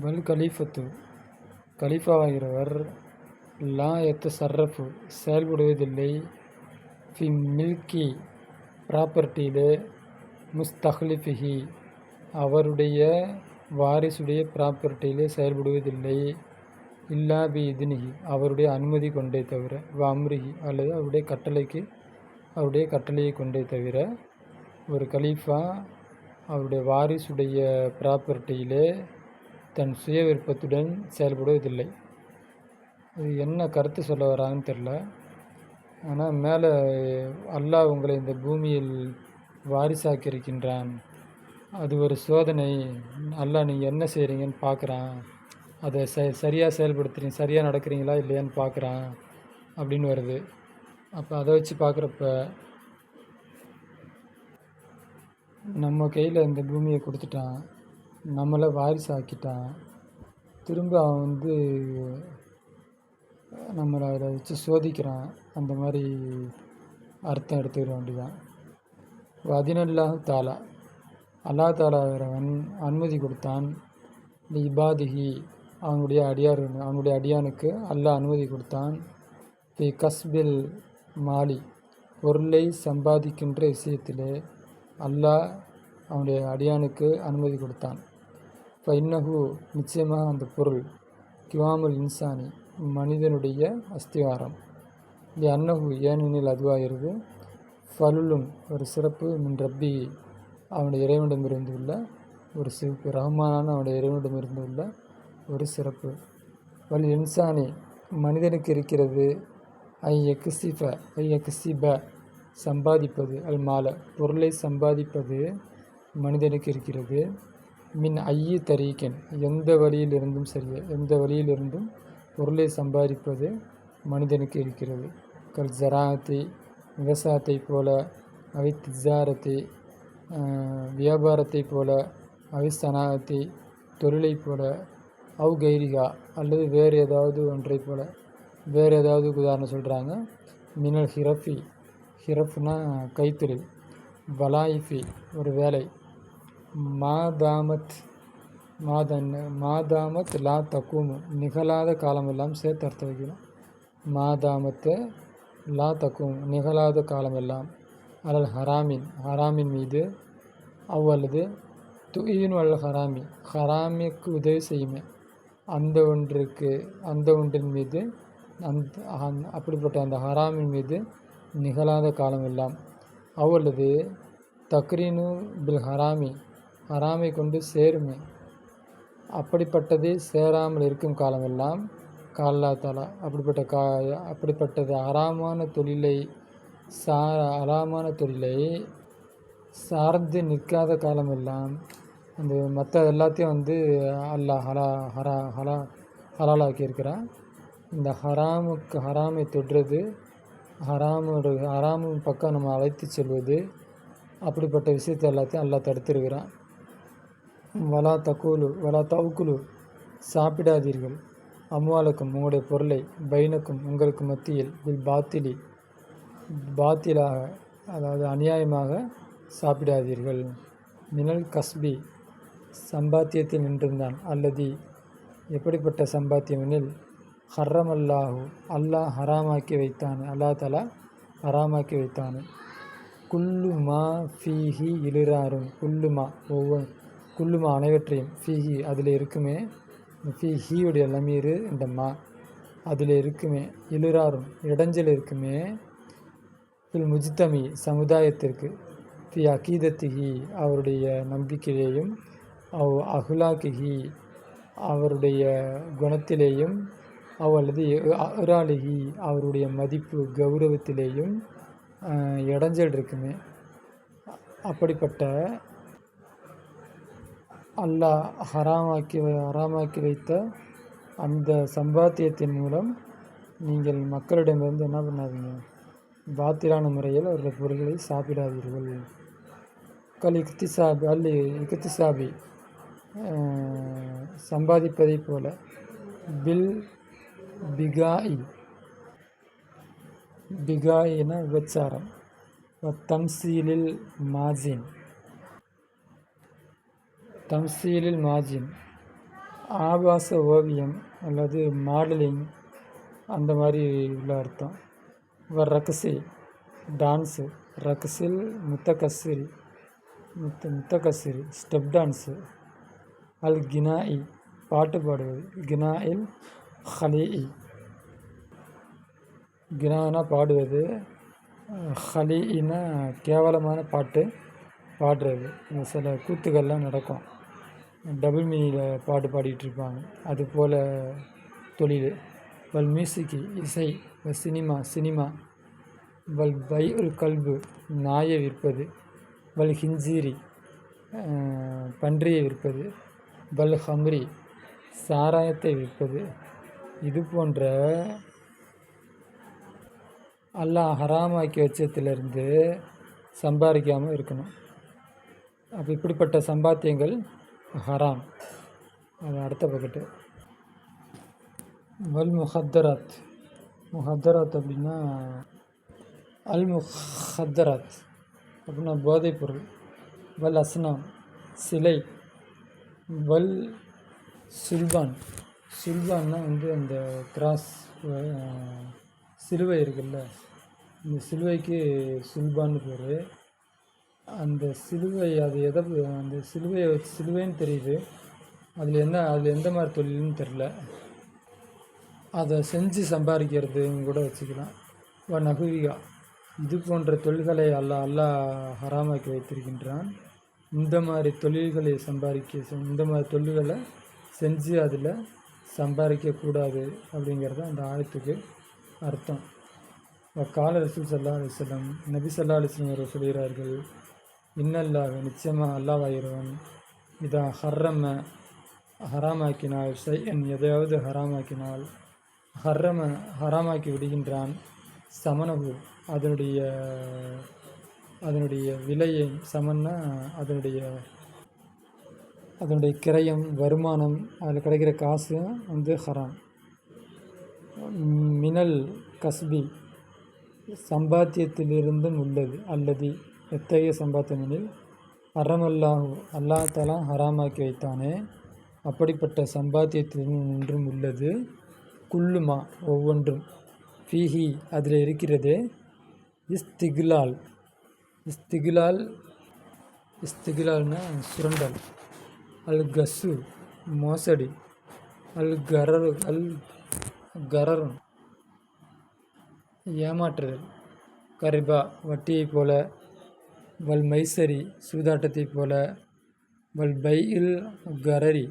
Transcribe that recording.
வல் கலீஃபத்து கலீஃபாவாகிறவர் லா சர்ரஃபு செயல்படுவதில்லை ஃபி மில்கி ப்ராப்பர்ட்டியிலே முஸ்தஹ்லிஃபிஹி அவருடைய வாரிசுடைய ப்ராப்பர்ட்டியிலே செயல்படுவதில்லை இல்லா பி இதுனிஹி அவருடைய அனுமதி கொண்டே தவிர அம்ரிஹி அல்லது அவருடைய கட்டளையை கொண்டே தவிர ஒரு கலீஃபா அவருடைய வாரிசுடைய ப்ராப்பர்ட்டியிலே தன் சுய விருப்பத்துடன் செயல்படுவதில்லை. இது என்ன கருத்து சொல்ல வராங்கன்னு தெரில. ஆனால் மேலே அல்லாஹ் உங்களை இந்த பூமியில் வாரிசாக்கி இருக்கின்றான், அது ஒரு சோதனை, அல்லாஹ் நீங்கள் என்ன செய்கிறீங்கன்னு பார்க்குறான், அதை சரியாக செயல்படுத்துறீங்க, சரியாக நடக்கிறீங்களா இல்லையான்னு பார்க்குறான் அப்படின்னு வருது. அப்போ அதை வச்சு பார்க்குறப்ப நம்ம கையில் இந்த பூமியை கொடுத்துட்டான், நம்மளை வாரிசு ஆக்கிட்டான், திரும்ப அவன் நம்மளை அதை வச்சு சோதிக்கிறான், அந்த மாதிரி அர்த்தம் எடுத்துக்கிற வேண்டியதான். அதினல்லாஹு தாலா அல்லா தாலாகிறவன் அனுமதி கொடுத்தான் இபாதிஹி அவனுடைய அடியானுக்கு அல்லாஹ் அனுமதி கொடுத்தான் ஃபி கஸ்பில் மாலி பொருளை சம்பாதிக்கின்ற விஷயத்திலே அல்லாஹ் அவனுடைய அடியானுக்கு அனுமதி கொடுத்தான். இப்போ இன்னஹு நிச்சயமாக அந்த பொருள் கிவாமுல் இன்சானி மனிதனுடைய அஸ்திவாரம் அன்னஹு ஏனெனில் அதுவாகிறது ஃபலுலுன் ஒரு சிறப்பு மின் ரப்பி அவனுடைய இறைவனிடமிருந்து உள்ள ஒரு சிறப்பு, ரஹ்மானான அவனுடைய இறைவனிடமிருந்து உள்ள ஒரு சிறப்பு. வல் இன்சானி மனிதனுக்கு இருக்கிறது ஐ எக்ஸிப சம்பாதிப்பது, அல் மால பொருளை சம்பாதிப்பது மனிதனுக்கு இருக்கிறது. மின் ஐயி தரீக்கன் எந்த வழியிலிருந்தும் பொருளை சம்பாதிப்பது மனிதனுக்கு இருக்கிறது. கல் ஜராத்தை விவசாயத்தை போல, அவை திஜாரத்தை வியாபாரத்தை போல, அவை சனாகத்தை தொழிலை போல, அவு கைரிகா அல்லது வேறு ஏதாவது ஒன்றை போல. வேறு ஏதாவது உதாரணம் சொல்கிறாங்க. மினல் ஹிரஃப்னா கைத்தொழில், வலாயிஃபி ஒரு வேலை, மாதாமத் லா தக்கூமு நிகழாத காலமெல்லாம் சேர்த்து அர்த்தம் வைக்கணும். மாதாமத்து லா தக்கூம் நிகழாத காலமெல்லாம், அலல் ஹராமின் மீது, அவ்வளது துயின் அல் ஹராமிக்கு உதவி செய்யுமே அந்த ஒன்றின் மீது, அப்படிப்பட்ட அந்த ஹராமின் மீது நிகழாத காலமெல்லாம், அவ்வளது தக்ரீனு பில் ஹராமை கொண்டு சேருமே அப்படிப்பட்டது சேராமல் இருக்கும் காலமெல்லாம் கால்லா தாலா அப்படிப்பட்டது ஹராமான சார்ந்து நிற்காத காலமெல்லாம் அந்த மற்ற எல்லாத்தையும் அல்லாஹ் ஹலாலாக்கியிருக்கிறான். இந்த ஹராமை தொடுறது, ஹராமு பக்கம் நம்ம அழைத்து செல்வது, அப்படிப்பட்ட விஷயத்தை எல்லாத்தையும் அல்லாஹ் தடுத்திருக்கிறான். வலா தவுக்குலு சாப்பிடாதீர்கள், அம்வாலுக்கும் உங்களுடைய பொருளை, பைனக்கும் உங்களுக்கு மத்தியில், பில் பாத்திலாக அதாவது அநியாயமாக சாப்பிடாதீர்கள். மினல் கஸ்பி சம்பாத்தியத்தில் நின்றிருந்தான், அல்லது எப்படிப்பட்ட சம்பாத்தியமெனில் ஹர்ரமல்லாஹு அல்லாஹ் ஹராமாக்கி வைத்தானே, அல்லாஹ் தஆலா ஹராமாக்கி வைத்தானே. குல்லு மா ஃபீஹி இலிராரும் குல்லுமா அனைவற்றையும், ஃபீஹி அதில் இருக்குமே, ஃபீஹியுடைய லமீரு இந்த மா அதில் இருக்குமே, இலிராரும் இடைஞ்சல் இருக்குமே, ஃபில் முஜ்தமி சமுதாயத்திற்கு, ஃபி அகீதத்திஹி அவருடைய நம்பிக்கையிலேயும், அஹ்லாக்கிஹி அவருடைய குணத்திலேயும், அல்லது அராலிஹி அவருடைய மதிப்பு கௌரவத்திலேயும் இடைஞ்சல் இருக்குமே. அப்படிப்பட்ட அல்லாஹ் ஹராமாக்கி வைத்த அந்த சம்பாத்தியத்தின் மூலம் நீங்கள் மக்களிடமிருந்து என்ன பண்ணாதீங்க, பாத்திலான முறையில் அவருடைய பொருள்களை சாப்பிடாதீர்கள். இக்திசாபி சம்பாதிப்பதை போல, பில் பிகாயின விபச்சாரம், தம்சீலில் மாஜின் ஆபாச ஓவியம் அல்லது மாடலிங் அந்த மாதிரி உள்ள அர்த்தம். ரக்ஸி டான்ஸு, ரக்ஸில் முத்தகசிரி ஸ்டெப் டான்ஸு. அல் கினாஇ பாட்டு பாடுவது, கினாஇல் ஹலீஇ கினானா பாடுவது, ஹலீஇனா கேவலமான பாட்டு பாடுறது. சில கூத்துக்கள்லாம் நடக்கும், டபுள் மீனிங்கில் பாட்டு பாடிட்டு இருப்பாங்க, அது போல் தொழில். வல் மியூசிக்கு இசை, சினிமா. வல் பை உல் கல்பு நாயை விற்பது, வல் ஹிஞ்சீரி பன்றியை விற்பது, வல் ஹம்ரி சாராயத்தை விற்பது. இது போன்ற அல்லாஹ் ஹராமாக்கி வச்சத்திலிருந்து சம்பாதிக்காமல் இருக்கணும். அப்போ இப்படிப்பட்ட சம்பாத்தியங்கள் ஹராம். அது அடுத்த பக்கெட்டு. வல் முஹத்தராத் அப்படின்னா முஹத்தராத் அப்படின்னா போதைப்பொருள். வல் அஸ்னாம் சிலை. வல் சுல்பான்னா அந்த கிராஸ் சிலுவை இருக்குல்ல, இந்த சிலுவைக்கு சுல்பான்னு பேர். அந்த சிலுவை அது அந்த சிலுவையை வச்சு சிலுவைன்னு தெரியுது, அதில் எந்த மாதிரி தொழில்னு தெரில, அதை செஞ்சு சம்பாதிக்கிறதுன்னு கூட வச்சுக்கலாம். நகுவிகா இது போன்ற தொழில்களை அல்லாஹ் ஹராமாக்கி வைத்திருக்கின்றான். இந்த மாதிரி தொழில்களை இந்த மாதிரி தொழில்களை செஞ்சு அதில் சம்பாதிக்கக்கூடாது அப்படிங்கிறது அந்த ஆயத்துக்கு அர்த்தம். கால ரசூல் ஸல்லல்லாஹு அலைஹி வஸல்லம் நபி ஸல்லல்லாஹு அலைஹி வஸல்லம் அவர்கள் சொல்கிறார்கள், இன்னல்லாஹ் நிச்சயமாக அல்லாஹ்வாகிறவன் இதா ஹராமாக்கினால் எதையாவது ஹராமாக்கினால் ஹராமாக்கி விடுகின்றான். சமனகு அதனுடைய விலையை, சமன்னா அதனுடைய கிரயம், வருமானம், அதில் கிடைக்கிற காசு ஹராம். மினல் கஸ்பி சம்பாத்தியத்திலிருந்தும் உள்ளது, அல்லது எத்தகைய சம்பாத்தியமெனில் அல்லாஹ் தஆலா ஹராமாக்கி வைத்தானே அப்படிப்பட்ட சம்பாத்தியத்திலிருந்து ஒன்றும் உள்ளது. குல்லுமா ஒவ்வொன்றும், ஃபீஹி அதில் இருக்கிறது, இஸ்திகிலால்னா சுரண்டல், அல் கஸ்ஸு மோசடி, அல் கரரும் ஏமாற்றுதல், கரிபா வட்டியைப் போல, வல் மைசரி சூதாட்டத்தைப் போல, வல் பைஇல் கரரி